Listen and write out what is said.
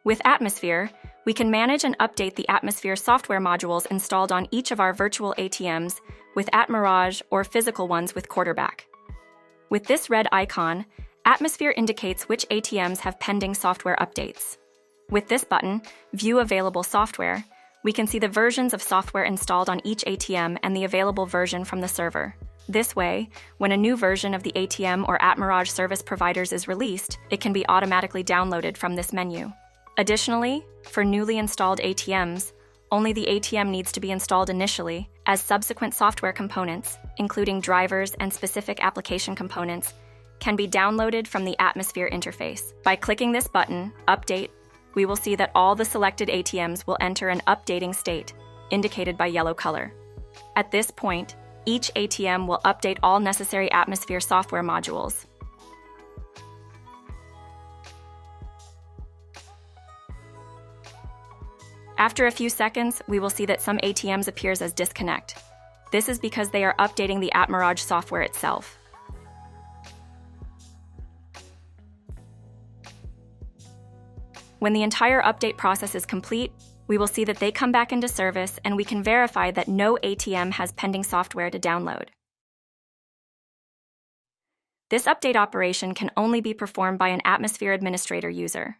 With Atmosphere, we can manage and update the Atmosphere software modules installed on each of our virtual ATMs with Atmirage or physical ones with Qarterback. With this red icon, Atmosphere indicates which ATMs have pending software updates. With this button, View Available Software, we can see the versions of software installed on each ATM and the available version from the server. This way, when a new version of the ATM or Atmirage service providers is released, it can be automatically downloaded from this menu. Additionally, for newly installed ATMs, only the ATM needs to be installed initially, as subsequent software components, including drivers and specific application components, can be downloaded from the Atmosphere interface. By clicking this button, Update, we will see that all the selected ATMs will enter an updating state, indicated by yellow color. At this point, each ATM will update all necessary Atmosphere software modules. After a few seconds, we will see that some ATMs appears as disconnect. This is because they are updating the Atmirage software itself. When the entire update process is complete, we will see that they come back into service and we can verify that no ATM has pending software to download. This update operation can only be performed by an Atmosphere administrator user.